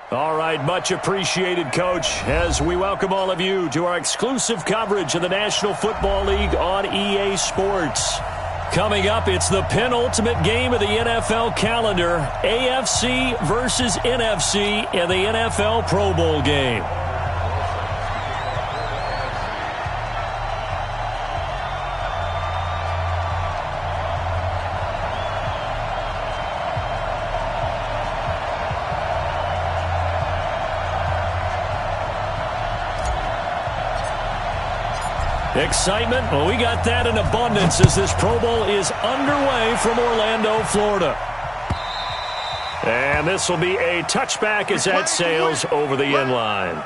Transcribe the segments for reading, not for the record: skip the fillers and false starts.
All right, much appreciated, Coach, as we welcome all of you to our exclusive coverage of the National Football League on EA Sports. Coming up, it's the penultimate game of the NFL calendar, AFC versus NFC in the NFL Pro Bowl game. Excitement, well, we got that in abundance as this Pro Bowl is underway from Orlando, Florida. And this will be a touchback as that sails over the end line.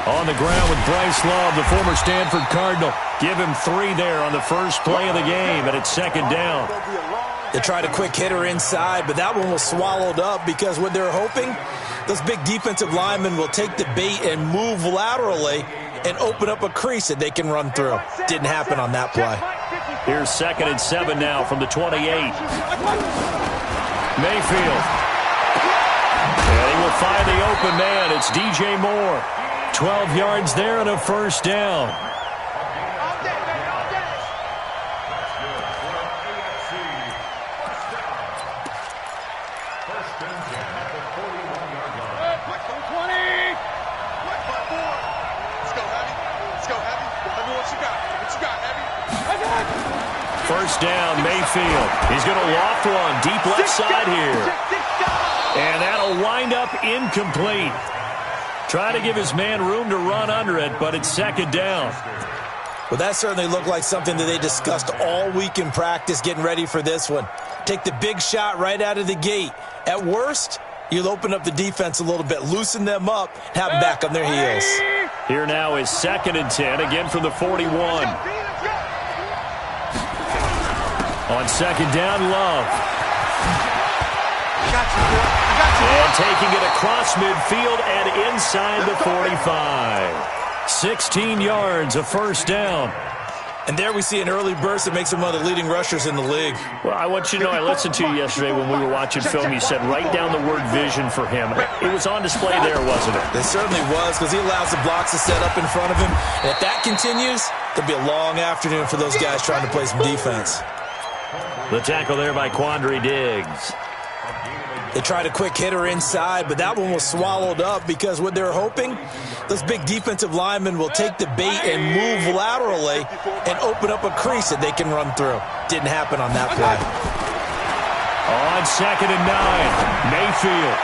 On the ground with Bryce Love, the former Stanford Cardinal. Give him 3 there on the first play of the game, and it's second down. They tried a quick hitter inside, but that one was swallowed up because what they're hoping, those big defensive linemen will take the bait and move laterally and open up a crease that they can run through. Didn't happen on that play. Here's 2nd and 7 now from the 28. Mayfield. And he will find the open man. It's DJ Moore. 12 yards there and a first down. First down, Mayfield. He's going to loft one deep left side here. And that'll wind up incomplete. Trying to give his man room to run under it, but it's second down. Well, that certainly looked like something that they discussed all week in practice getting ready for this one. Take the big shot right out of the gate. At worst, you'll open up the defense a little bit, loosen them up, have them back on their heels. Here now is 2nd and 10, again from the 41. On second down, Love. And taking it across midfield and inside the 45. 16 yards, a first down. And there we see an early burst that makes him one of the leading rushers in the league. Well, I want you to know, I listened to you yesterday when we were watching film. You said write down the word vision for him. It was on display there, wasn't it? It certainly was, because he allows the blocks to set up in front of him. And if that continues, there'll be a long afternoon for those guys trying to play some defense. The tackle there by Quandre Diggs. They tried a quick hitter inside, but that one was swallowed up because what they're hoping, those big defensive linemen will take the bait and move laterally and open up a crease that they can run through. Didn't happen on that play. On 2nd and 9, Mayfield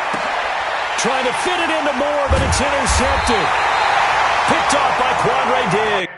trying to fit it into Moore, but it's intercepted. Picked off by Quandre Diggs.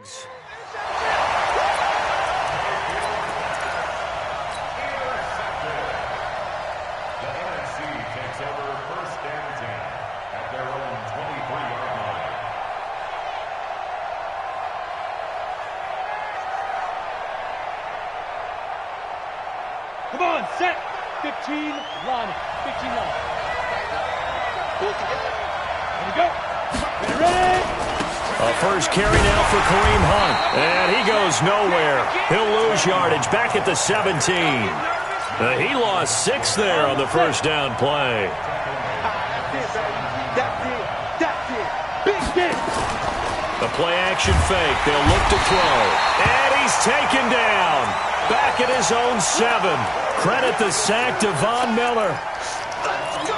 legs. The NFC takes over first and 10 at their own 23-yard line. Come on, set. 15, line. 15 line. Pull it together. Here we go. Ready? A first carry now for Kareem Hunt. And he goes nowhere. He'll lose yardage back at the 17. He lost 6 there on the first down play. That's it. Big hit. The play action fake. They'll look to throw. And he's taken down. Back at his own 7. Credit the sack to Von Miller.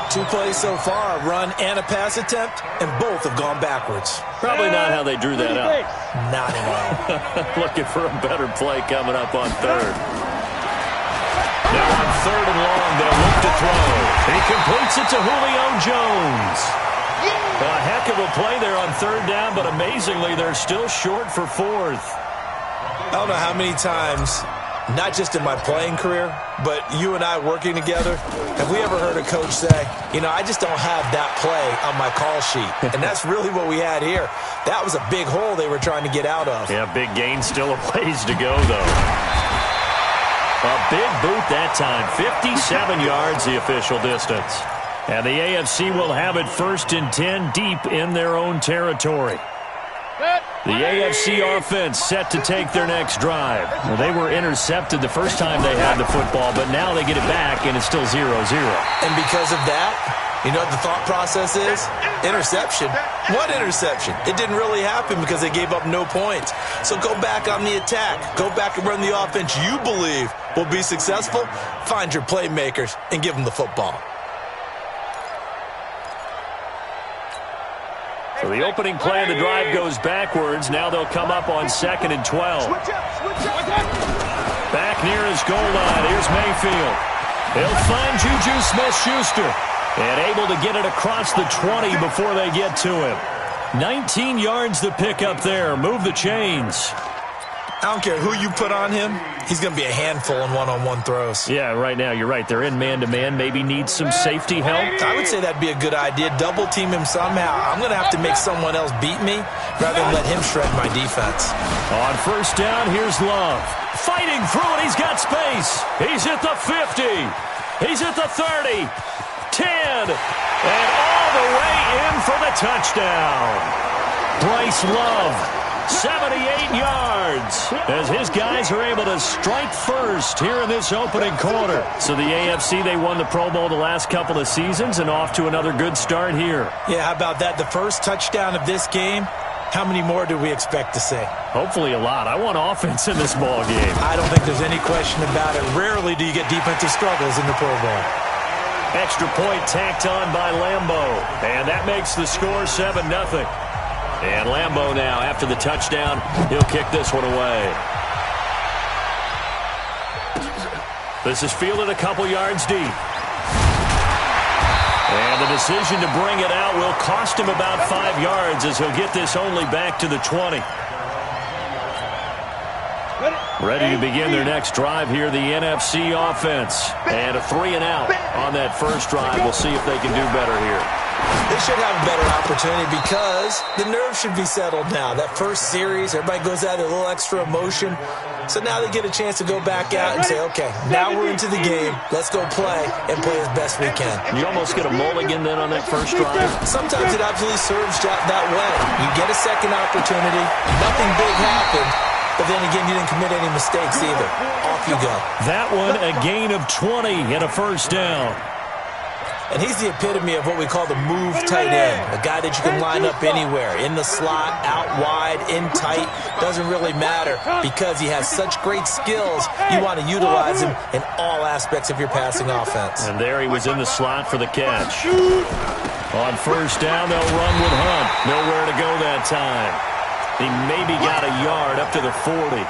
2 plays so far, a run and a pass attempt, and both have gone backwards. Probably not how they drew that up. Not at all. Looking for a better play coming up on third. Now on 3rd and long, they'll look to throw. He completes it to Julio Jones. A heck of a play there on 3rd down, but amazingly, they're still short for 4th. I don't know how many times, not just in my playing career, but you and I working together, have we ever heard a coach say, you know, I just don't have that play on my call sheet. And that's really what we had here. That was a big hole they were trying to get out of. Yeah, big gain, still a ways to go, though. A big boot that time, 57 yards the official distance. And the AFC will have it 1st and 10 deep in their own territory. The AFC offense set to take their next drive. Well, they were intercepted the first time they had the football, but now they get it back, and it's still 0-0. And because of that, you know what the thought process is? Interception. What interception? It didn't really happen because they gave up no points. So go back on the attack. Go back and run the offense you believe will be successful. Find your playmakers and give them the football. So the opening play of the drive goes backwards. Now they'll come up on 2nd and 12. Back near his goal line. Here's Mayfield. He'll find Juju Smith-Schuster. And able to get it across the 20 before they get to him. 19 yards to pick up there. Move the chains. I don't care who you put on him. He's going to be a handful in one-on-one throws. Yeah, right now you're right. They're in man-to-man. Maybe need some safety help. I would say that'd be a good idea. Double team him somehow. I'm going to have to make someone else beat me rather than let him shred my defense. On 1st down, here's Love. Fighting through it. He's got space. He's at the 50. He's at the 30. 10. And all the way in for the touchdown. Bryce Love. 78 yards as his guys are able to strike first here in this opening quarter. So the AFC, they won the Pro Bowl the last couple of seasons and off to another good start here. Yeah, how about that? The first touchdown of this game, how many more do we expect to see? Hopefully a lot. I want offense in this ball game. I don't think there's any question about it. Rarely do you get defensive struggles in the Pro Bowl. Extra point tacked on by Lambo. And that makes the score 7-0. And Lambo now, after the touchdown, he'll kick this one away. This is fielded a couple yards deep. And the decision to bring it out will cost him about 5 yards as he'll get this only back to the 20. Ready to begin their next drive here, the NFC offense. And a 3-and-out on that first drive. We'll see if they can do better here. They should have a better opportunity because the nerves should be settled now. That first series, everybody goes out with a little extra emotion. So now they get a chance to go back out and say, okay, now we're into the game. Let's go play and play as best we can. You almost get a mulligan then on that first drive? Sometimes it absolutely serves that way. You get a second opportunity. Nothing big happened. But then again, you didn't commit any mistakes either. Off you go. That one, a gain of 20 and a first down. And he's the epitome of what we call the move tight end. A guy that you can line up anywhere. In the slot, out wide, in tight. Doesn't really matter because he has such great skills. You want to utilize him in all aspects of your passing offense. And there he was in the slot for the catch. On first down, they'll run with Hunt. Nowhere to go that time. He maybe got a yard up to the 40.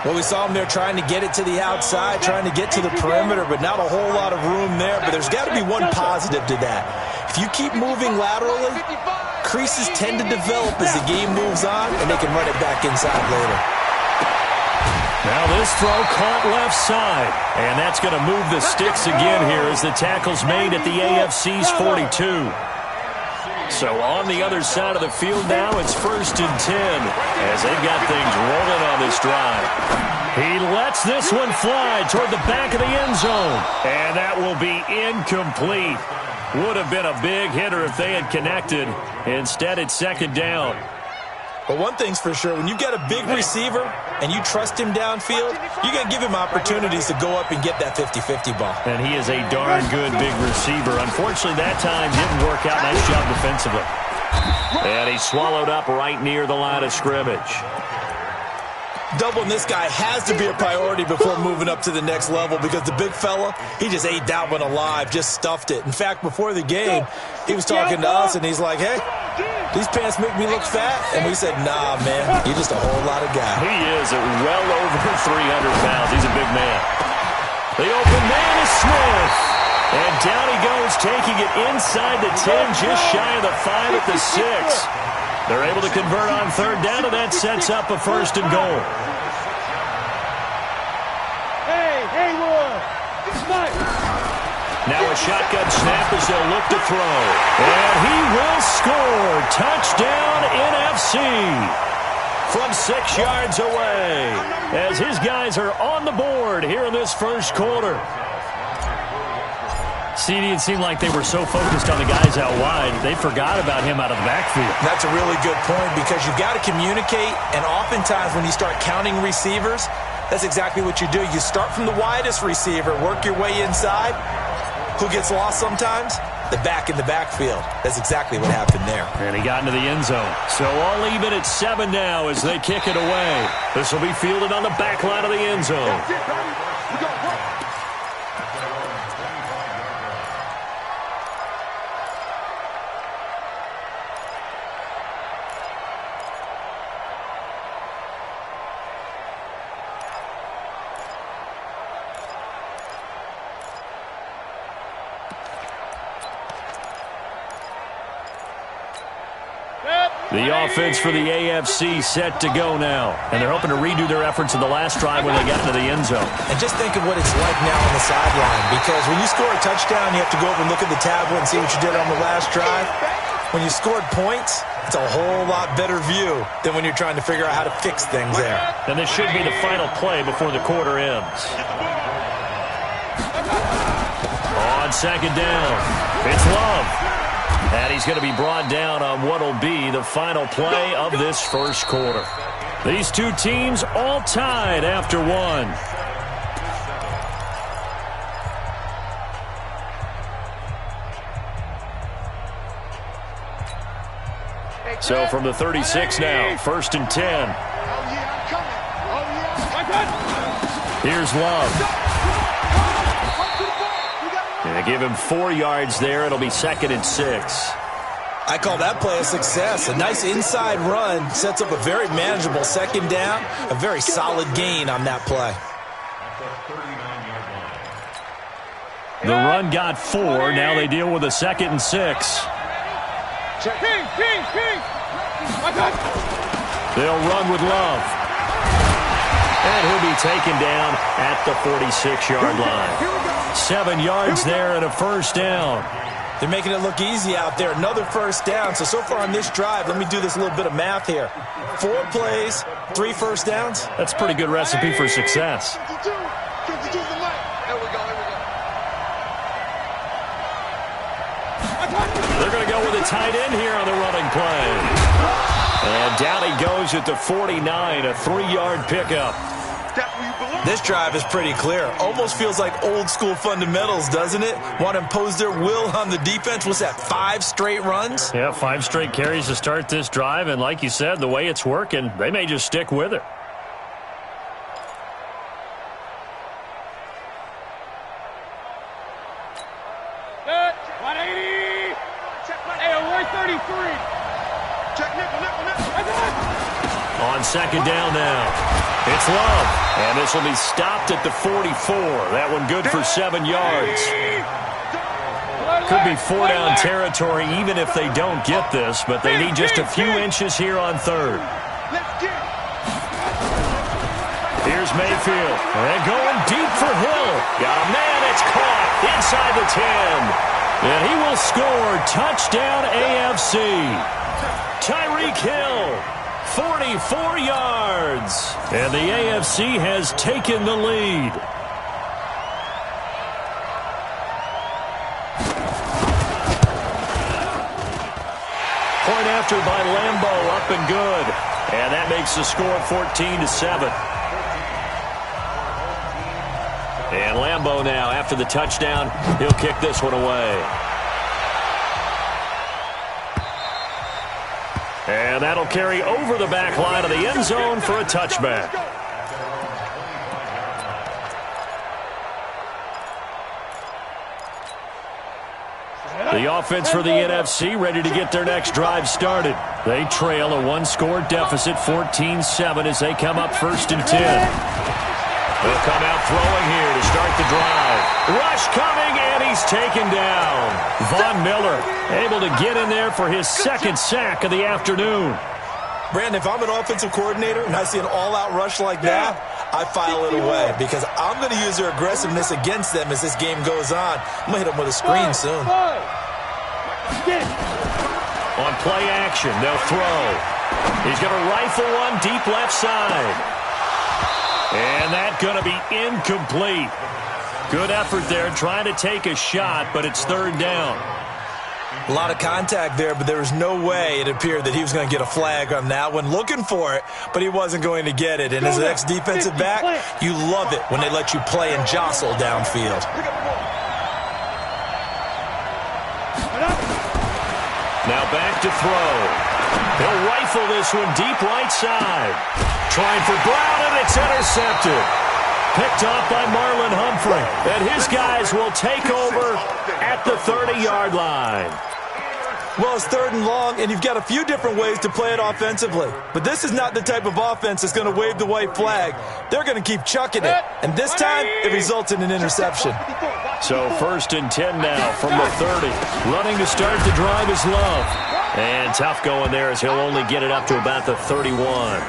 Well, we saw him there trying to get it to the outside, trying to get to the perimeter, but not a whole lot of room there. But there's got to be one positive to that. If you keep moving laterally, creases tend to develop as the game moves on, and they can run it back inside later. Now this throw caught left side, and that's going to move the sticks again here as the tackle's made at the AFC's 42. So on the other side of the field now, it's 1st and 10 as they've got things rolling on this drive. He lets this one fly toward the back of the end zone, and that will be incomplete. Would have been a big hitter if they had connected. Instead, it's 2nd down. But one thing's for sure, when you've got a big receiver and you trust him downfield, you're going to give him opportunities to go up and get that 50-50 ball. And he is a darn good big receiver. Unfortunately, that time didn't work out. Nice job defensively. And he swallowed up right near the line of scrimmage. Doubling this guy has to be a priority before moving up to the next level because the big fella, he just ate that one alive, just stuffed it. In fact, before the game, he was talking to us, and he's like, hey, these pants make me look fat. And we said, nah, man, you're just a whole lot of guy. He is at well over 300 pounds. He's a big man. The open man is Smith. And down he goes, taking it inside the 10, just shy of the 5 at the 6. They're able to convert on 3rd down, and that sets up a 1st and goal. Hey, Roy. Smart. Now a shotgun snap as they'll look to throw. And he will score. Touchdown NFC. From 6 yards away. As his guys are on the board here in this first quarter. CD, it seemed like they were so focused on the guys out wide, they forgot about him out of the backfield. That's a really good point because you've got to communicate, and oftentimes when you start counting receivers, that's exactly what you do. You start from the widest receiver, work your way inside. Who gets lost sometimes? The back in the backfield. That's exactly what happened there. And he got into the end zone. So all even at 7 now as they kick it away. This will be fielded on the back line of the end zone. The offense for the AFC set to go now. And they're hoping to redo their efforts in the last drive when they got into the end zone. And just think of what it's like now on the sideline. Because when you score a touchdown, you have to go over and look at the tablet and see what you did on the last drive. When you scored points, it's a whole lot better view than when you're trying to figure out how to fix things there. And this should be the final play before the quarter ends. On 2nd down, it's Love. And he's going to be brought down on what will be the final play of this first quarter. These two teams all tied after 1. So from the 36 now, 1st and 10. Here's Love. They give him 4 yards there. It'll be 2nd and 6. I call that play a success. A nice inside run sets up a very manageable 2nd down. A very solid gain on that play. The run got 4. Now they deal with a 2nd and 6. They'll run with Love. And he'll be taken down at the 46-yard line. 7 yards there and a 1st down. They're making it look easy out there. Another 1st down. So far on this drive, let me do this little bit of math here. 4 plays, 3 1st downs. That's a pretty good recipe for success. They're going to go with a tight end here on the running play. And down he goes at the 49, a 3-yard pickup. This drive is pretty clear. Almost feels like old school fundamentals, doesn't it? Want to impose their will on the defense. What's that, 5 straight runs? Yeah, 5 straight carries to start this drive. And like you said, the way it's working, they may just stick with it. On 2nd down now. It's Love, and this will be stopped at the 44. That one good for 7 yards. Could be 4-down territory even if they don't get this, but they need just a few inches here on third. Here's Mayfield. And going deep for Hill. Got a man. It's caught inside the 10. And he will score. Touchdown AFC. Tyreek Hill, 44 yards. And the AFC has taken the lead. Point after by Lambo, up and good. And that makes the score 14-7. And Lambo now, after the touchdown, he'll kick this one away. And that'll carry over the back line of the end zone for a touchback. The offense for the NFC ready to get their next drive started. They trail a one-score deficit, 14-7, as they come up 1st and 10. They'll come out throwing here to start the drive. Rush coming, and he's taken down. Von Miller able to get in there for his second sack of the afternoon. Brandon, if I'm an offensive coordinator and I see an all-out rush like that, I file it away because I'm going to use their aggressiveness against them as this game goes on. I'm going to hit them with a screen soon. On play action, they'll throw. He's going to rifle one deep left side. And that's going to be incomplete. Good effort there trying to take a shot, but it's 3rd down. A lot of contact there, but there was no way it appeared that he was going to get a flag on that one. Looking for it, but he wasn't going to get it. And as an ex-defensive back, you love it when they let you play and jostle downfield. Now back to throw. He'll rifle this one deep right side. Trying for Brown, and it's intercepted. Picked off by Marlon Humphrey. And his guys will take over at the 30-yard line. Well, it's 3rd and long, and you've got a few different ways to play it offensively. But this is not the type of offense that's going to wave the white flag. They're going to keep chucking it. And this time, it results in an interception. So 1st and 10 now from the 30. Running to start the drive is Love. And tough going there as he'll only get it up to about the 31.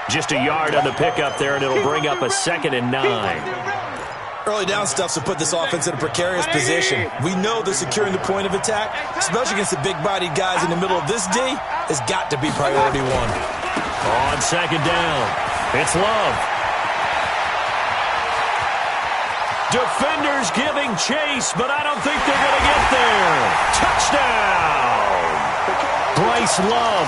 Just a yard on the pickup there, and it'll bring up a 2nd and 9. Early down stuffs will put this offense in a precarious position. We know that securing the point of attack, especially against the big-bodied guys in the middle of this D, has got to be priority 1. On 2nd down, it's Love. Defenders giving chase, but I don't think they're going to get there. Touchdown! Bryce Love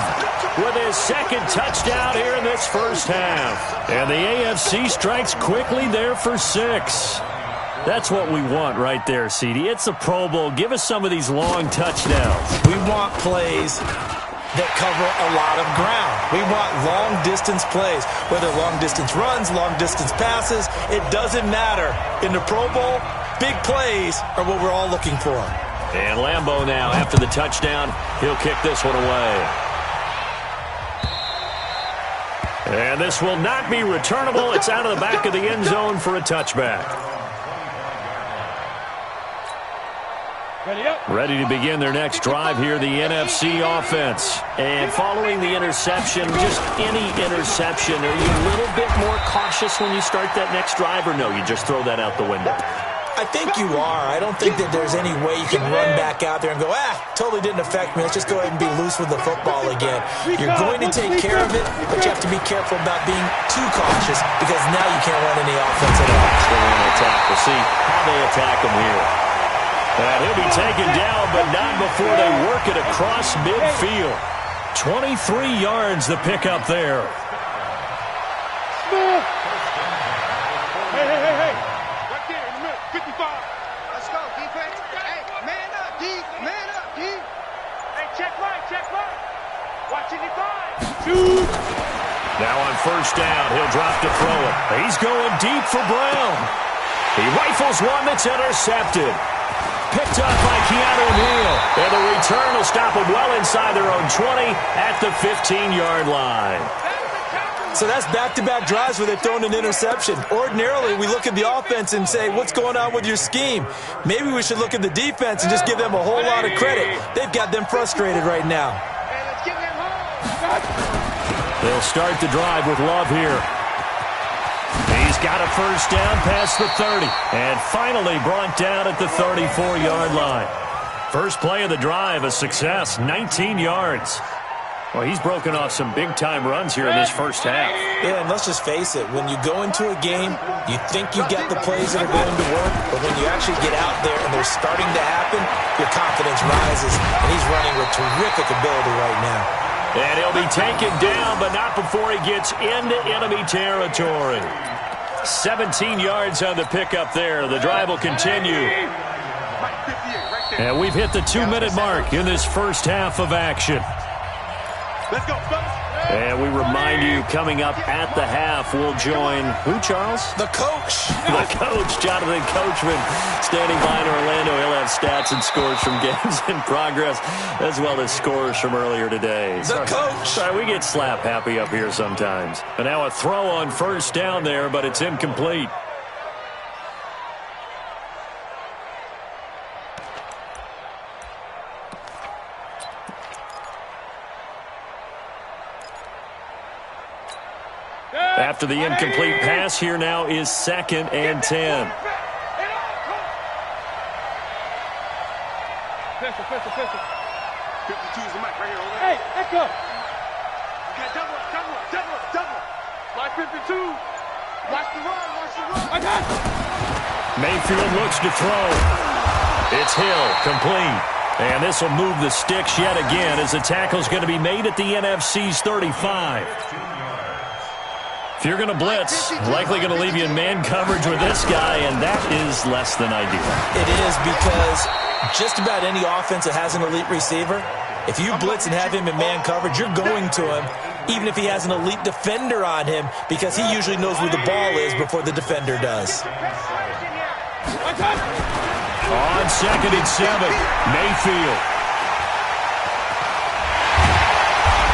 with his 2nd touchdown here in this first half. And the AFC strikes quickly there for 6. That's what we want right there, CD. It's a Pro Bowl. Give us some of these long touchdowns. We want plays that cover a lot of ground. We want long-distance plays, whether long-distance runs, long-distance passes. It doesn't matter. In the Pro Bowl, big plays are what we're all looking for. And Lambo now, after the touchdown, he'll kick this one away. And this will not be returnable. It's out of the back of the end zone for a touchback. Ready to begin their next drive here, the NFC offense. And following the interception, just any interception, are you a little bit more cautious when you start that next drive, or no, you just throw that out the window? I think you are. I don't think that there's any way you can run back out there and go, totally didn't affect me. Let's just go ahead and be loose with the football again. You're going to take care of it, but you have to be careful about being too cautious because now you can't run any offense at all. They want to attack. We'll see how they attack him here. And he'll be taken down, but not before they work it across midfield. 23 yards the pickup there. Hey. Right there in the middle, 55. Let's go, defense. Hey, man up, D. Man up, D. Hey, check right. Watch it, 5. Shoot. Now on 1st down, he'll drop to throw it. He's going deep for Brown. He rifles one that's intercepted. Picked up by Keanu Neal. And the return will stop him well inside their own 20 at the 15-yard line. So that's back-to-back drives where they've thrown an interception. Ordinarily, we look at the offense and say, what's going on with your scheme? Maybe we should look at the defense and just give them a whole lot of credit. They've got them frustrated right now. They'll start the drive with Love here. He's got a first down past the 30. And finally brought down at the 34-yard line. First play of the drive, a success, 19 yards. Well, he's broken off some big-time runs here in this first half. Yeah, and let's just face it. When you go into a game, you think you got the plays that are going to work, but when you actually get out there and they're starting to happen, your confidence rises, and he's running with terrific ability right now. And he'll be taken down, but not before he gets into enemy territory. 17 yards on the pickup there. The drive will continue. And we've hit the 2-minute mark in this first half of action. Let's go, fellas. And we remind you, coming up at the half, we'll join who, Charles? The coach. The coach, Jonathan Coachman, standing by in Orlando. He'll have stats and scores from games in progress, as well as scores from earlier today. The coach. Sorry, we get slap happy up here sometimes. And now a throw on first down there, but it's incomplete. After the incomplete pass, here now is 2nd and 10. Pistol. Pistol. 52 is the mic right here. Over there. Hey, echo. Okay, double. Line 52. Watch the run. I got it. Mayfield looks to throw. It's Hill, complete. And this will move the sticks yet again as the tackle's going to be made at the NFC's 35. If you're going to blitz, likely going to leave you in man coverage with this guy, and that is less than ideal. It is, because just about any offense that has an elite receiver, if you blitz and have him in man coverage, you're going to him, even if he has an elite defender on him, because he usually knows where the ball is before the defender does. On 2nd and 7, Mayfield.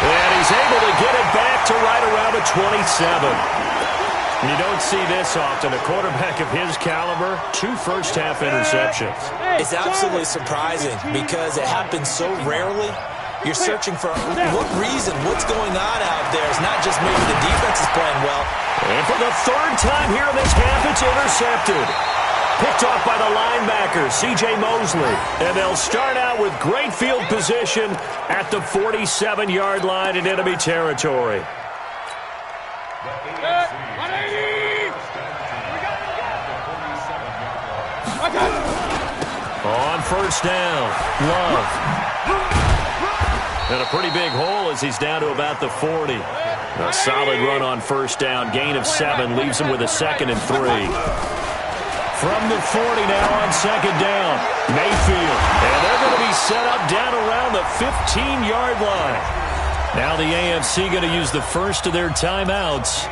And he's able to get it back to right around the 27. You don't see this often. A quarterback of his caliber, 2 first-half interceptions. It's absolutely surprising because it happens so rarely. You're searching for what reason, what's going on out there. It's not just maybe the defense is playing well. And for the 3rd time here in this half, it's intercepted. Picked off by the linebacker, C.J. Mosley. And they'll start out with great field position at the 47-yard line in enemy territory. On first down, Love. And a pretty big hole as he's down to about the 40. A solid run on first down, gain of 7, leaves him with a 2nd and 3. From the 40 now on 2nd down, Mayfield. And they're going to be set up down around the 15-yard line. Now the AFC going to use the first of their timeouts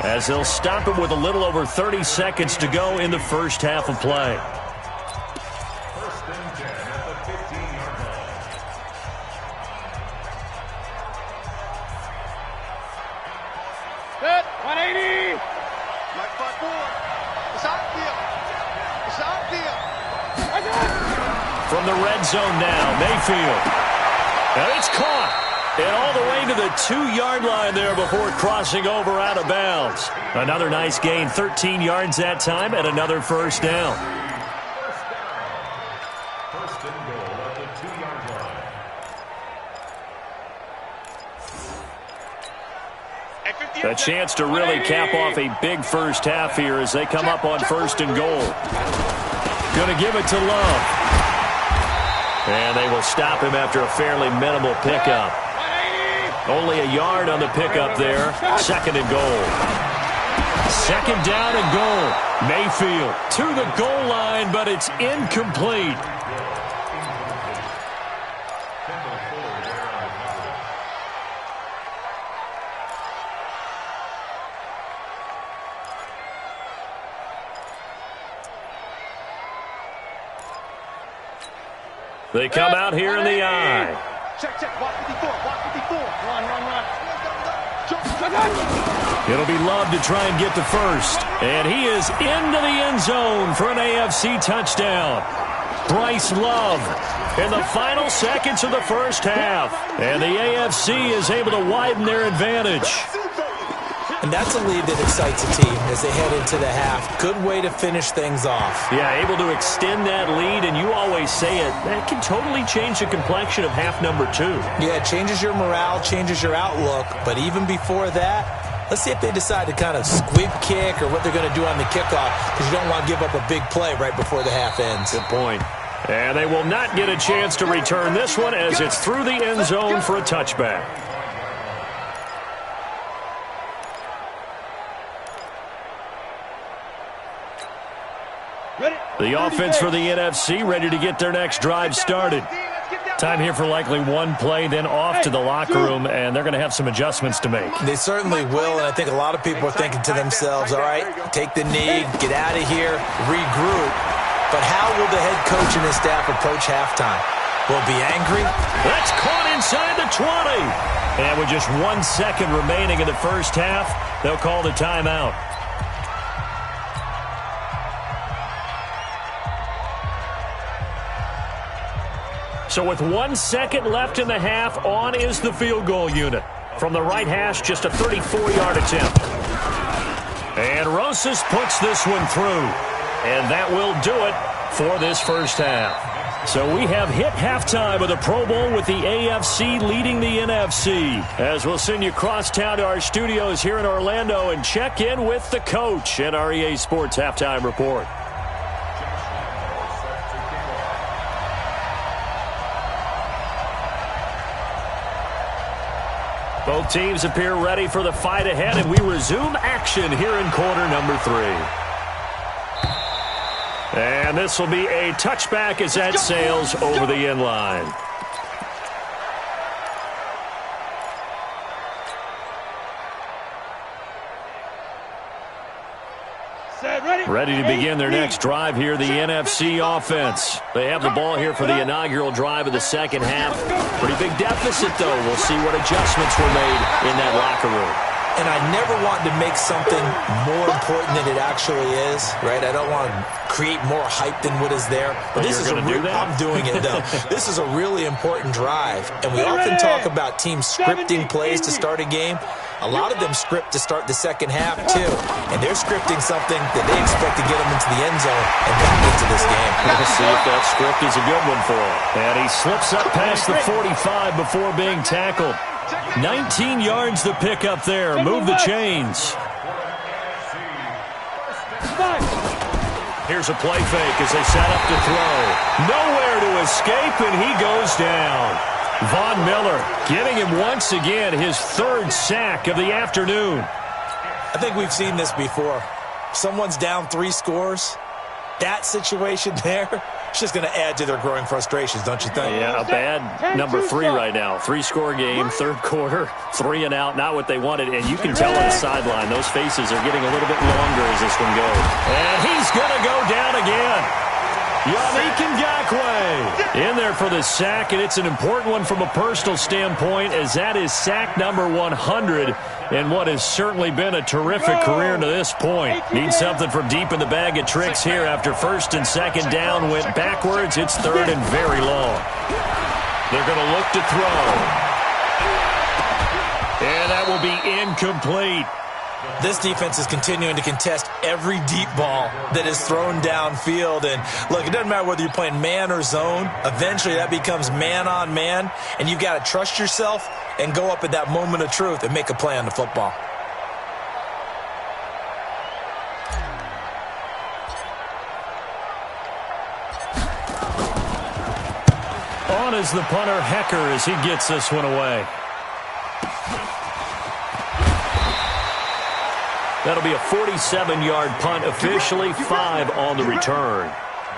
as they'll stop it with a little over 30 seconds to go in the first half of play. First and 10 at the 15-yard line. Set. 180. Like 5-4. It's outfield. It's outfield. From the red zone now, Mayfield. And it's caught. And all the way to the 2-yard line there before crossing over out of bounds. Another nice gain, 13 yards that time, and another first down. First and goal at the 2-yard line. A chance to really cap off a big first half here as they come up on 1st and goal. Going to give it to Love. And they will stop him after a fairly minimal pickup. Only a yard on the pickup there. 2nd and goal. 2nd down and goal. Mayfield to the goal line, but it's incomplete. They come out here in the eye. Check. Walk 54. Run. It'll be Love to try and get to first. And he is into the end zone for an AFC touchdown. Bryce Love in the final seconds of the first half. And the AFC is able to widen their advantage. And that's a lead that excites a team as they head into the half. Good way to finish things off. Yeah, able to extend that lead, and you always say it, that can totally change the complexion of half number 2. Yeah, it changes your morale, changes your outlook. But even before that, let's see if they decide to kind of squib kick or what they're going to do on the kickoff, because you don't want to give up a big play right before the half ends. Good point. And they will not get a chance to return this one as it's through the end zone for a touchback. The offense for the NFC ready to get their next drive started. Time here for likely one play, then off to the locker room, and they're going to have some adjustments to make. They certainly will, and I think a lot of people are thinking to themselves, all right, take the knee, get out of here, regroup. But how will the head coach and his staff approach halftime? Will be angry? That's caught inside the 20. And with just 1 second remaining in the first half, they'll call the timeout. So with 1 second left in the half, on is the field goal unit. From the right hash, just a 34-yard attempt. And Rosas puts this one through. And that will do it for this first half. So we have hit halftime of the Pro Bowl with the AFC leading the NFC. As we'll send you across town to our studios here in Orlando and check in with the coach and our EA Sports Halftime Report. Both teams appear ready for the fight ahead, and we resume action here in quarter number 3. And this will be a touchback as that sails over the end line. Ready to begin their next drive here, the NFC offense. They have the ball here for the inaugural drive of the second half. Pretty big deficit, though. We'll see what adjustments were made in that locker room. And I never want to make something more important than it actually is, right? I don't want to create more hype than what is there. But this is I'm doing it, though. This is a really important drive. And we often talk about teams scripting plays to start a game. A lot of them script to start the second half, too. And they're scripting something that they expect to get them into the end zone and back into this game. We'll see if that script is a good one for him. And he slips up past the 45 before being tackled. 19 yards to pick up there. Move the chains. Here's a play fake as they set up to throw. Nowhere to escape, and he goes down. Von Miller getting him once again his 3rd sack of the afternoon. I think we've seen this before. Someone's down 3 scores. That situation there, it's just going to add to their growing frustrations, don't you think? Yeah, a bad number 3 right now. 3-score game, 3rd quarter, 3 and out, not what they wanted. And you can tell on the sideline, those faces are getting a little bit longer as this one goes. And he's going to go down again. Yannick Ngakoue in there for the sack, and it's an important one from a personal standpoint, as that is sack number 100 in what has certainly been a terrific career to this point. Need something from deep in the bag of tricks here after 1st and 2nd down went backwards. It's 3rd and very long. They're going to look to throw. And that will be incomplete. This defense is continuing to contest every deep ball that is thrown downfield. And, look, it doesn't matter whether you're playing man or zone. Eventually that becomes man on man, and you've got to trust yourself and go up at that moment of truth and make a play on the football. On is the punter, Hecker, as he gets this one away. That'll be a 47-yard punt, officially 5 on the return.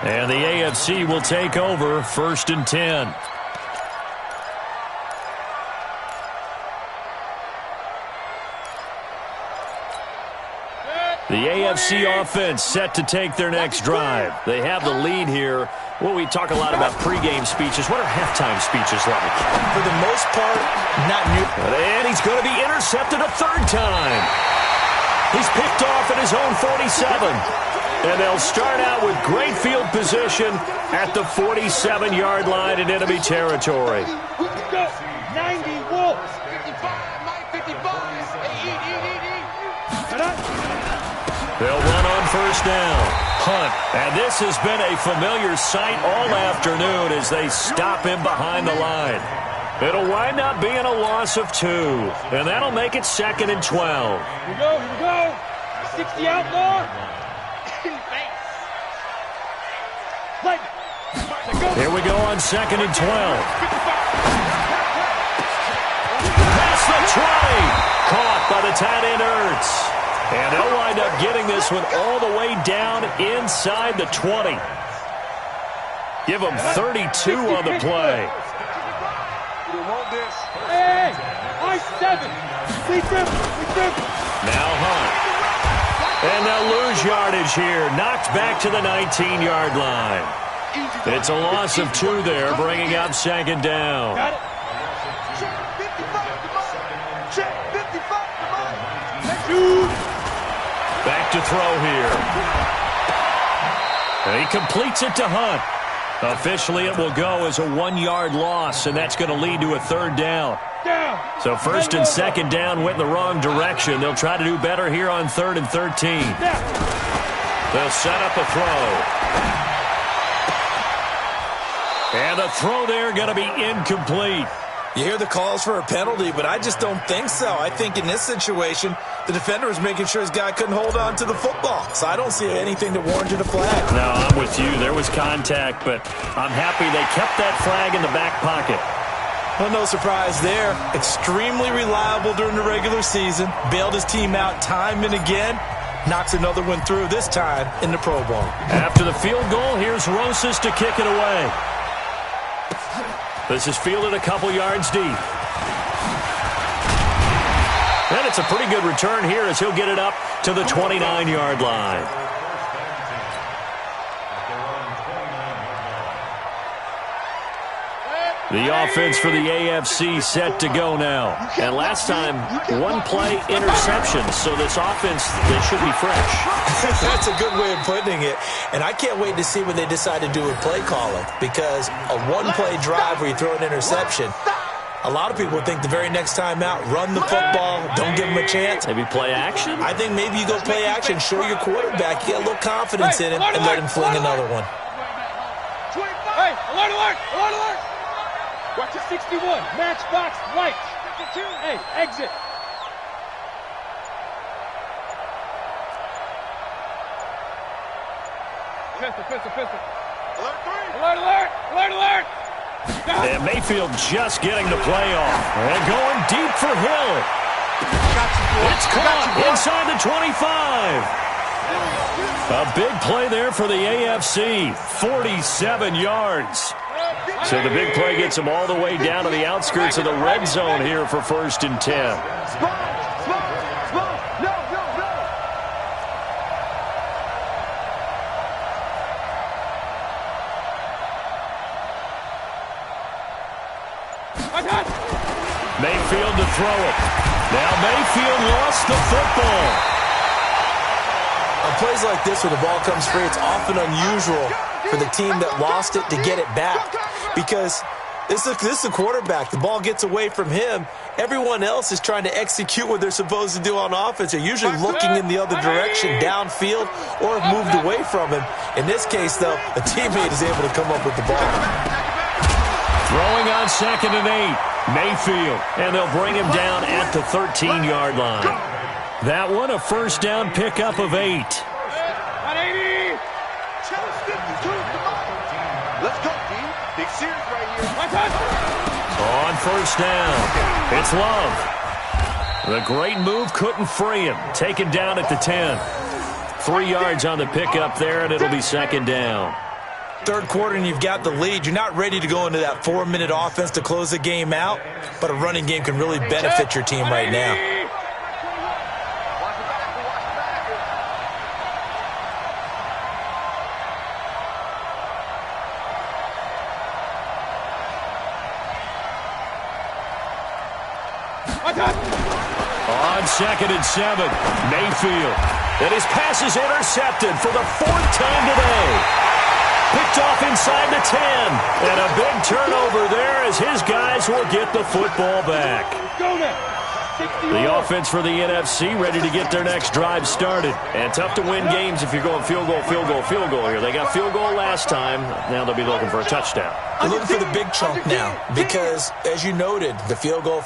And the AFC will take over 1st and 10. The AFC offense set to take their next drive. They have the lead here. Well, we talk a lot about pregame speeches. What are halftime speeches like? For the most part, not new. And he's going to be intercepted a 3rd time. He's picked off at his own 47. And they'll start out with great field position at the 47-yard line in enemy territory. 90 Wolves. 55. They'll run on first down. Hunt. And this has been a familiar sight all afternoon as they stop him behind the line. It'll wind up being a loss of 2. And that'll make it 2nd and 12. Here we go. 60 outlaw. Here we go on 2nd and 12. Past the 20. Caught by the tight end Ertz. And they'll wind up getting this one all the way down inside the 20. Give them 32 on the play. Hey, I-7. Now Hunt. And they'll lose yardage here. Knocked back to the 19-yard line. It's a loss of 2 there, bringing up 2nd down. Got it. Back to throw here. And he completes it to Hunt. Officially, it will go as a 1-yard loss, and that's going to lead to a 3rd down. So 1st and 2nd down went in the wrong direction. They'll try to do better here on 3rd and 13. They'll set up a throw. And the throw there going to be incomplete. You hear the calls for a penalty, but I just don't think so. I think in this situation, the defender was making sure his guy couldn't hold on to the football. So I don't see anything to warrant a flag. No, I'm with you. There was contact, but I'm happy they kept that flag in the back pocket. Well, no surprise there. Extremely reliable during the regular season. Bailed his team out time and again. Knocks another one through, this time in the Pro Bowl. After the field goal, here's Rosas to kick it away. This is fielded a couple yards deep. And it's a pretty good return here as he'll get it up to the 29-yard line. The offense for the AFC set to go now. And last time, 1-play interception. So this offense, they should be fresh. That's a good way of putting it. And I can't wait to see when they decide to do a play calling. Because a 1-play drive where you throw an interception, a lot of people think the very next time out, run the football, don't give them a chance. Maybe play action? I think maybe you go play action, show your quarterback, you get a little confidence in him, and let him fling another one. Hey, alert, alert, alert, alert. Watch the 61, matchbox, right. 52. Hey, exit. Pistol. Alert 3. Alert, alert, alert, alert. And Mayfield just getting the play off. And going deep for Hill. It's caught inside the 25. A big play there for the AFC. 47 yards. So the big play gets them all the way down to the outskirts of the red zone here for 1st and 10. Mayfield to throw it. Now Mayfield lost the football. On plays like this where the ball comes free, it's often unusual for the team that lost it to get it back. Because this is the quarterback. The ball gets away from him. Everyone else is trying to execute what they're supposed to do on offense. They're usually looking in the other direction, downfield, or have moved away from him. In this case, though, a teammate is able to come up with the ball. Throwing on 2nd and 8. Mayfield. And they'll bring him down at the 13-yard line. That one a 1st down pickup of 8. 180. Let's go, team. Big series right here. On 1st down, it's Love. The great move couldn't free him. Taken down at the 10. 3 yards on the pickup there, and it'll be 2nd down. Third quarter and you've got the lead. You're not ready to go into that 4-minute offense to close the game out, but a running game can really benefit your team right now. On 2nd and 7, Mayfield. And his pass is intercepted for the 4th time today. Picked off inside the 10. And a big turnover there as his guys will get the football back. Go now. The offense for the NFC ready to get their next drive started. And tough to win games if you're going field goal, field goal, field goal here. They got field goal last time. Now they'll be looking for a touchdown. They're looking for the big chunk now because, as you noted, the field goal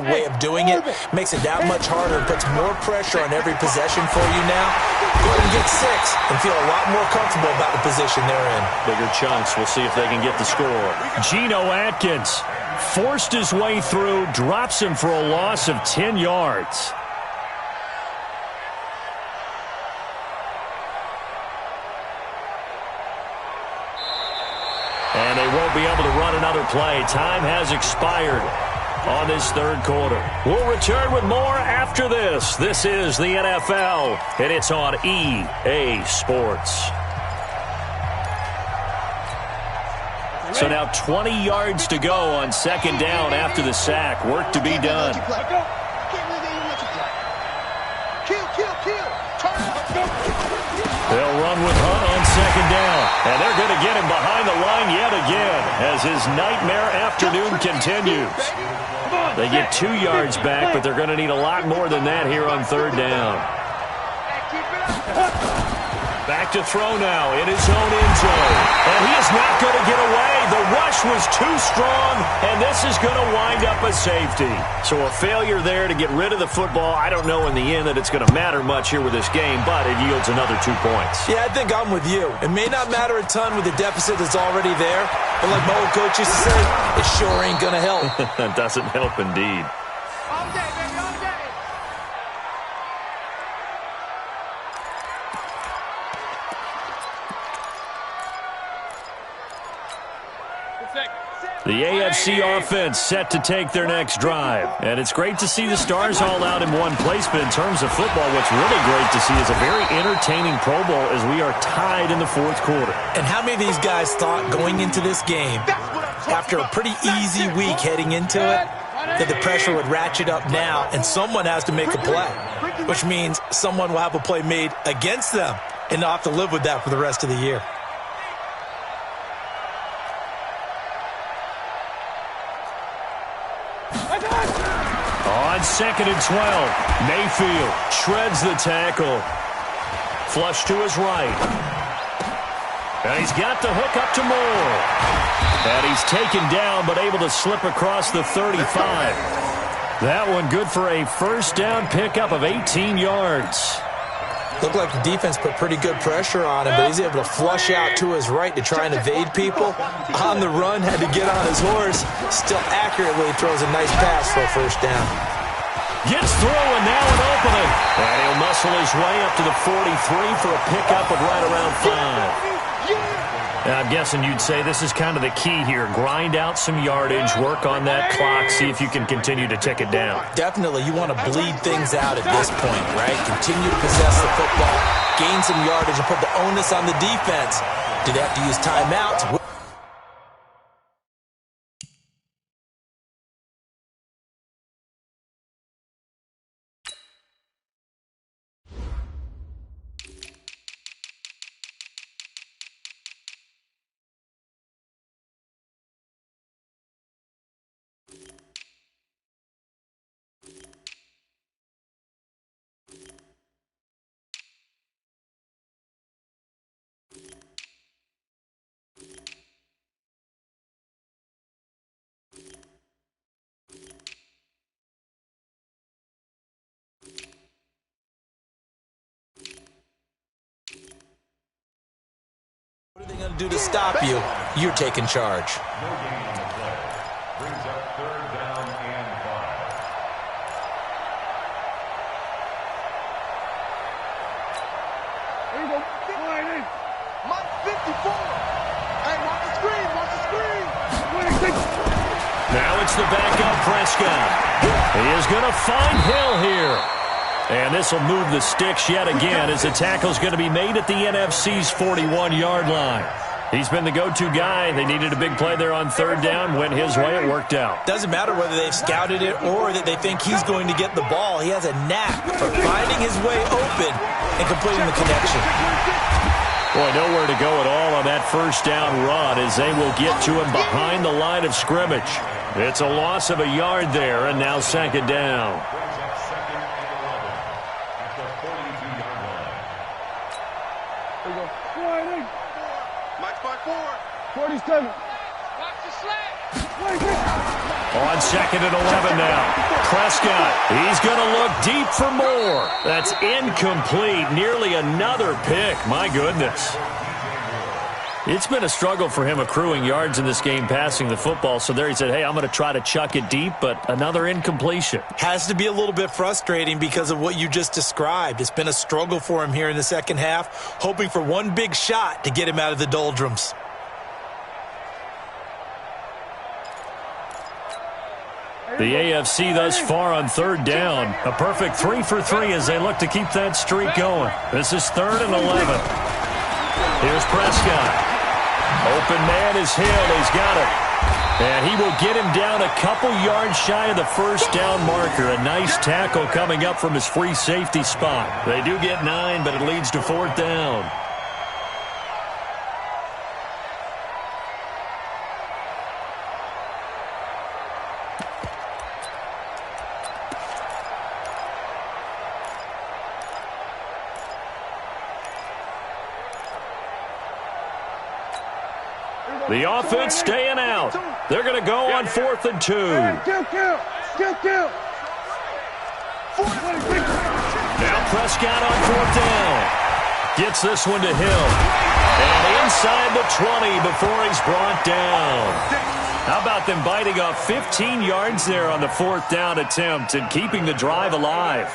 way of doing it makes it that much harder and puts more pressure on every possession for you now. Go ahead and get 6 and feel a lot more comfortable about the position they're in. Bigger chunks. We'll see if they can get the score. Geno Atkins forced his way through, drops him for a loss of 10 yards. And they won't be able to run another play. Time has expired on this 3rd quarter. We'll return with more after this. This is the NFL, and it's on EA Sports. So now 20 yards to go on 2nd down after the sack. Work to be done. They'll run with Hunt on 2nd down. And they're going to get him behind the line yet again as his nightmare afternoon continues. They get 2 yards back, but they're going to need a lot more than that here on 3rd down. Back to throw now in his own end zone. And he is not going to get away. The rush was too strong, and this is going to wind up a safety. So a failure there to get rid of the football. I don't know in the end that it's going to matter much here with this game, but it yields another 2 points. Yeah, I think I'm with you. It may not matter a ton with the deficit that's already there, but like my old coach used to say, it sure ain't going to help. That doesn't help indeed. All day, baby, all day. The AFC offense set to take their next drive. And it's great to see the stars all out in one place, but in terms of football, what's really great to see is a very entertaining Pro Bowl as we are tied in the 4th quarter. And how many of these guys thought going into this game, after a pretty easy week heading into it, that the pressure would ratchet up now and someone has to make a play, which means someone will have a play made against them and they'll have to live with that for the rest of the year. On 2nd and 12, Mayfield shreds the tackle. Flush to his right. And he's got the hook up to Moore. And he's taken down but able to slip across the 35. That one good for a 1st down pickup of 18 yards. Looked like the defense put pretty good pressure on him, but he's able to flush out to his right to try and evade people. On the run, had to get on his horse. Still accurately throws a nice pass for a 1st down. Gets through and now an opening. And he'll muscle his way up to the 43 for a pickup of right around 5. And I'm guessing you'd say this is kind of the key here. Grind out some yardage, work on that clock, see if you can continue to tick it down. Definitely, you want to bleed things out at this point, right? Continue to possess the football, gain some yardage, and put the onus on the defense. Do they have to use timeouts? What are they going to do to stop you? You're taking charge. No gain on the play. Brings up 3rd down and 5. There you go. Mike 54. Hey, watch the screen. Watch the screen. Now it's the backup Prescott. He is going to find Hill here. And this will move the sticks yet again as the tackle's going to be made at the NFC's 41-yard line. He's been the go-to guy. They needed a big play there on third down. Went his way. It worked out. Doesn't matter whether they've scouted it or that they think he's going to get the ball. He has a knack for finding his way open and completing the connection. Boy, nowhere to go at all on that first down run as they will get to him behind the line of scrimmage. It's a loss of a yard there, and now second down. Mike 5-4. 47. Watch the slant. On second and 11 now. Prescott, he's going to look deep for more. That's incomplete. Nearly another pick. My goodness. It's been a struggle for him accruing yards in this game passing the football. So there he said, hey, I'm going to try to chuck it deep, but another incompletion. Has to be a little bit frustrating because of what you just described. It's been a struggle for him here in the second half, hoping for one big shot to get him out of the doldrums. The AFC thus far on third down. A perfect 3 for 3 as they look to keep that streak going. This is 3rd and 11. Here's Prescott. Open man is Hill. He's got it. And he will get him down a couple yards shy of the first down marker. A nice tackle coming up from his free safety spot. They do get 9, but it leads to 4th down. The offense staying out. They're going to go on 4th and 2. Kill. Now Prescott on 4th down. Gets this one to Hill. And inside the 20 before he's brought down. How about them biting off 15 yards there on the 4th down attempt and keeping the drive alive?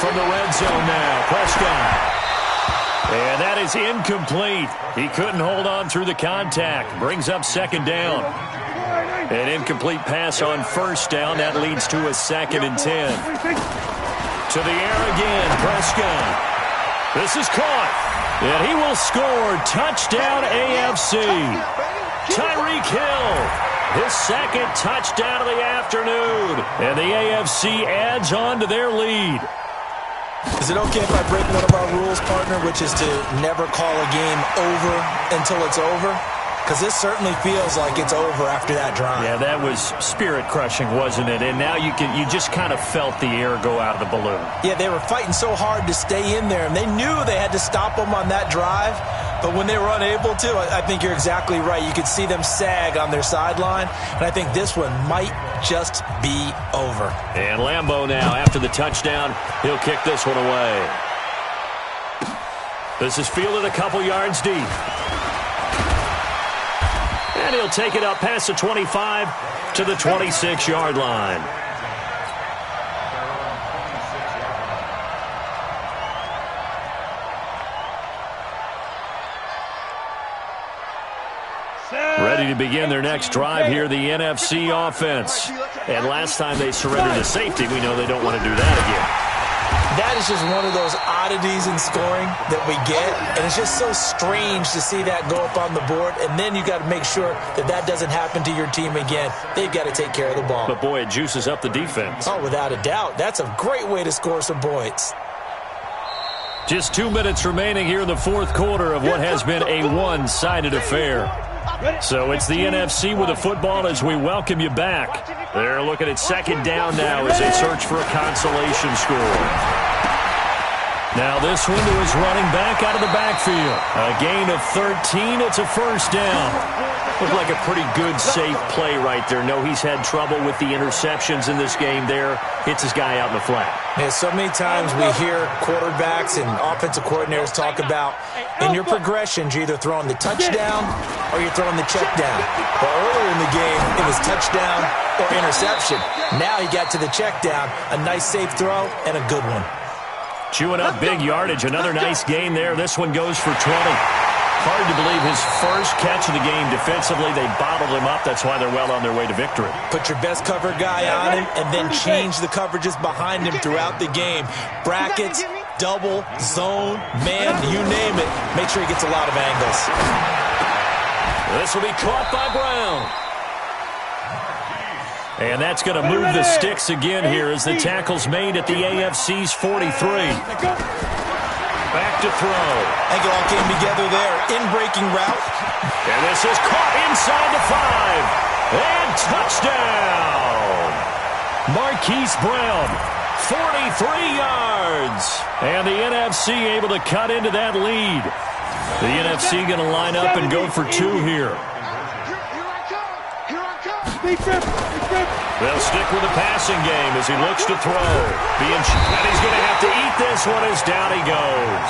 From the red zone now, Prescott. And that is incomplete. He couldn't hold on through the contact. Brings up 2nd down. An incomplete pass on 1st down. That leads to a 2nd and 10. To the air again, Prescott. This is caught. And he will score. Touchdown AFC. Tyreek Hill. His 2nd touchdown of the afternoon. And the AFC adds on to their lead. Is it okay if I break one of our rules, partner, which is to never call a game over until it's over? Because this certainly feels like it's over after that drive. Yeah, that was spirit-crushing, wasn't it? And now you just kind of felt the air go out of the balloon. Yeah, they were fighting so hard to stay in there, and they knew they had to stop them on that drive. But when they were unable to, I think you're exactly right. You could see them sag on their sideline, and I think this one might just be over. And Lambeau now, after the touchdown, he'll kick this one away. This is fielded a couple yards deep. And he'll take it up past the 25 to the 26-yard line. Ready to begin their next drive here, the NFC offense. And last time they surrendered to safety, we know they don't want to do that again. That is just one of those oddities in scoring that we get, and it's just so strange to see that go up on the board, and then you got to make sure that that doesn't happen to your team again. They've got to take care of the ball. But, boy, it juices up the defense. Oh, without a doubt. That's a great way to score some points. Just 2 minutes remaining here in the 4th quarter of what has been a one-sided affair. So it's the NFC with the football as we welcome you back. They're looking at 2nd down now as they search for a consolation score. Now this one to his running back out of the backfield. A gain of 13. It's a 1st down. Looked like a pretty good, safe play right there. No, he's had trouble with the interceptions in this game there. Hits his guy out in the flat. Yeah, so many times we hear quarterbacks and offensive coordinators talk about in your progressions, you're either throwing the touchdown or you're throwing the check down. But earlier in the game, it was touchdown or interception. Now he got to the check down. A nice, safe throw and a good one. Chewing up big yardage. Another nice gain there. This one goes for 20. Hard to believe his first catch of the game defensively. They bottled him up. That's why they're well on their way to victory. Put your best cover guy on him and then change the coverages behind him throughout the game. Brackets, double, zone, man, you name it. Make sure he gets a lot of angles. This will be caught by Brown. And that's going to move the sticks again here as the tackle's made at the AFC's 43. Back to throw. I think it all came together there. In-breaking route. And this is caught inside the 5. And touchdown. Marquise Brown, 43 yards. And the NFC able to cut into that lead. The NFC going to line up and go for 2 here. They'll stick with the passing game as he looks to throw. And he's going to have to eat this one as down he goes.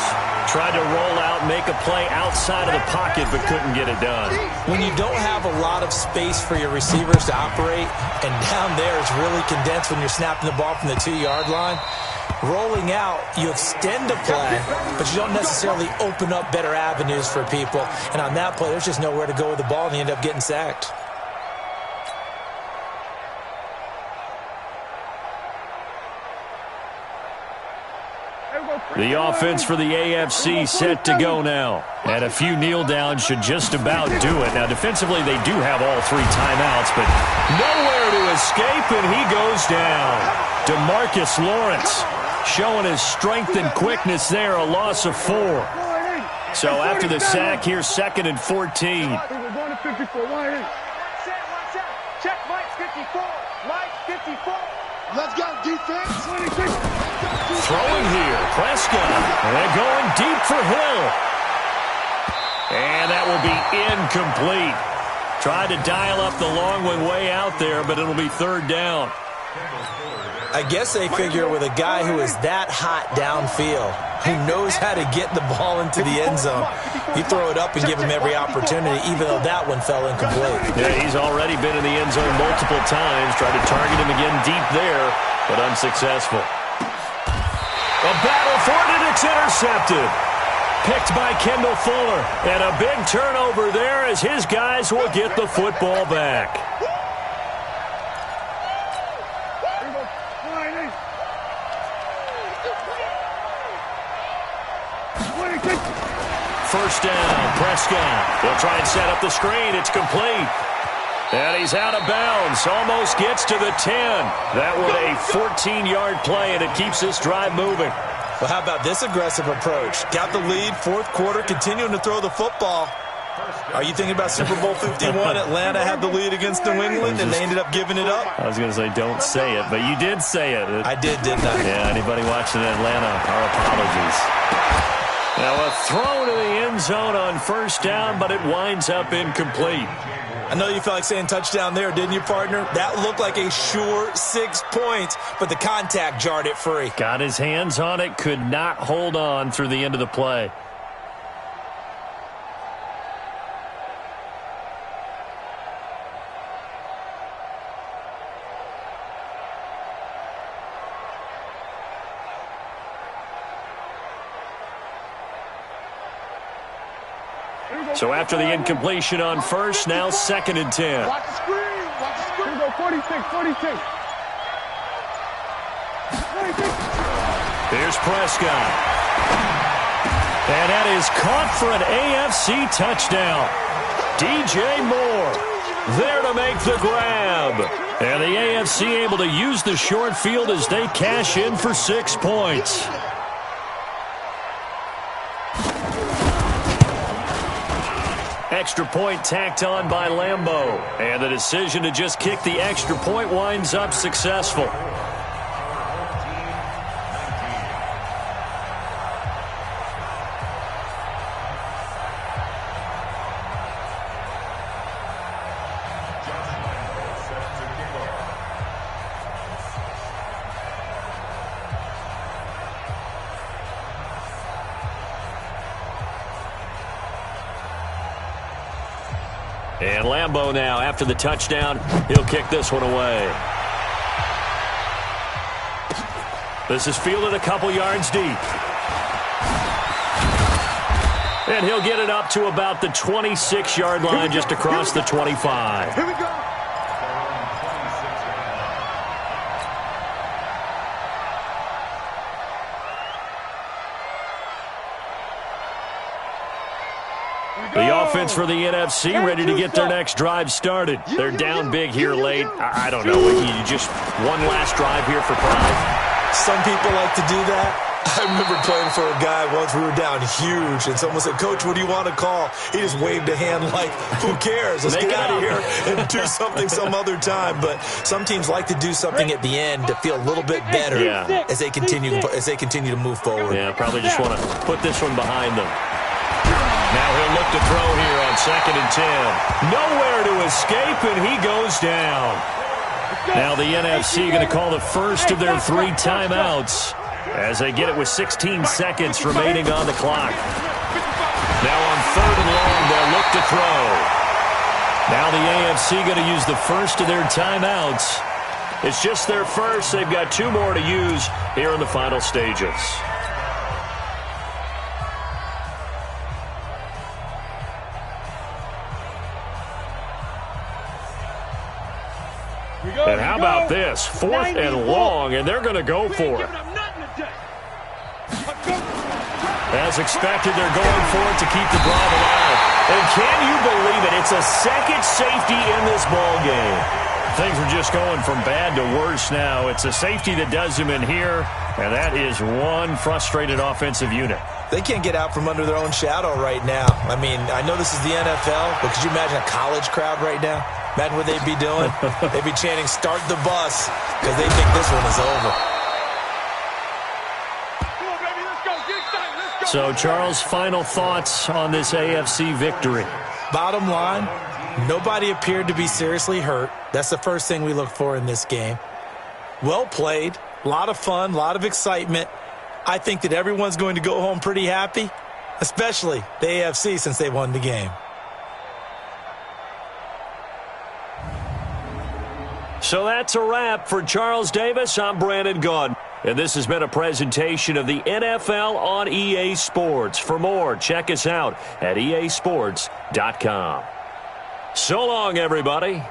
Tried to roll out, make a play outside of the pocket, but couldn't get it done. When you don't have a lot of space for your receivers to operate, and down there it's really condensed when you're snapping the ball from the 2-yard line, rolling out, you extend the play, but you don't necessarily open up better avenues for people. And on that play, there's just nowhere to go with the ball, and you end up getting sacked. The offense for the AFC set to go now. And a few kneel downs should just about do it. Now, defensively, they do have all 3 timeouts, but nowhere to escape, and he goes down. DeMarcus Lawrence showing his strength and quickness there, a loss of 4. So after the sack, here's 2nd and 14. Check Mike 54. Mike 54. Let's go, defense. Throwing here, Prescott. And they're going deep for Hill. And that will be incomplete. Tried to dial up the long one way out there, but it'll be 3rd down. I guess they figure with a guy who is that hot downfield, who knows how to get the ball into the end zone, you throw it up and give him every opportunity, even though that one fell incomplete. Yeah, he's already been in the end zone multiple times. Tried to target him again deep there, but unsuccessful. A battle for it, and it's intercepted. Picked by Kendall Fuller. And a big turnover there as his guys will get the football back. First down, Prescott. They'll try and set up the screen. It's complete. And he's out of bounds. Almost gets to the 10. That was a 14-yard play, and it keeps this drive moving. Well, how about this aggressive approach? Got the lead, 4th quarter, continuing to throw the football. Are you thinking about Super Bowl 51? Atlanta had the lead against New England, and they ended up giving it up? I was going to say, don't say it, but you did say it. I did, didn't I? Yeah, anybody watching Atlanta, our apologies. Now a throw to the end zone on 1st down, but it winds up incomplete. I know you felt like saying touchdown there, didn't you, partner? That looked like a sure 6 points, but the contact jarred it free. Got his hands on it, could not hold on through the end of the play. So after the incompletion on 1st, now 2nd and 10. Watch the screen. Watch the screen. Go 46, 46. Here's Prescott. And that is caught for an AFC touchdown. DJ Moore there to make the grab. And the AFC able to use the short field as they cash in for 6 points. Extra point tacked on by Lambeau. And the decision to just kick the extra point winds up successful. And Lambeau now, after the touchdown, he'll kick this one away. This is fielded a couple yards deep. And he'll get it up to about the 26-yard line, just across the 25. Here we go. The offense for the NFC ready to get their next drive started. They're down big here late. I don't know. You just one last drive here for pride. Some people like to do that. I remember playing for a guy once. We were down huge, and someone said, "Coach, what do you want to call?" He just waved a hand like, "Who cares? Let's get out of here and do something some other time." But some teams like to do something at the end to feel a little bit better as they continue to move forward. Yeah, probably just want to put this one behind them. Now he'll look to throw here on 2nd and 10. Nowhere to escape, and he goes down. Now the NFC going to call the first of their 3 timeouts as they get it with 16 seconds remaining on the clock. Now on 3rd and long, they'll look to throw. Now the AFC going to use the first of their timeouts. It's just their first. They've got 2 more to use here in the final stages. And how about this? 4th and long, and they're going to go for it. As expected, they're going for it to keep the drive alive. And can you believe it? It's a second safety in this ball game. Things are just going from bad to worse now. It's a safety that does him in here, and that is one frustrated offensive unit. They can't get out from under their own shadow right now. I mean, I know this is the NFL, but could you imagine a college crowd right now? Imagine what they'd be doing. They'd be chanting, "Start the bus," because they think this one is over. So, Charles, final thoughts on this AFC victory? Bottom line, nobody appeared to be seriously hurt. That's the first thing we look for in this game. Well played, a lot of fun, a lot of excitement. I think that everyone's going to go home pretty happy, especially the AFC since they won the game. So that's a wrap. For Charles Davis, I'm Brandon Gaudin. And this has been a presentation of the NFL on EA Sports. For more, check us out at easports.com. So long, everybody.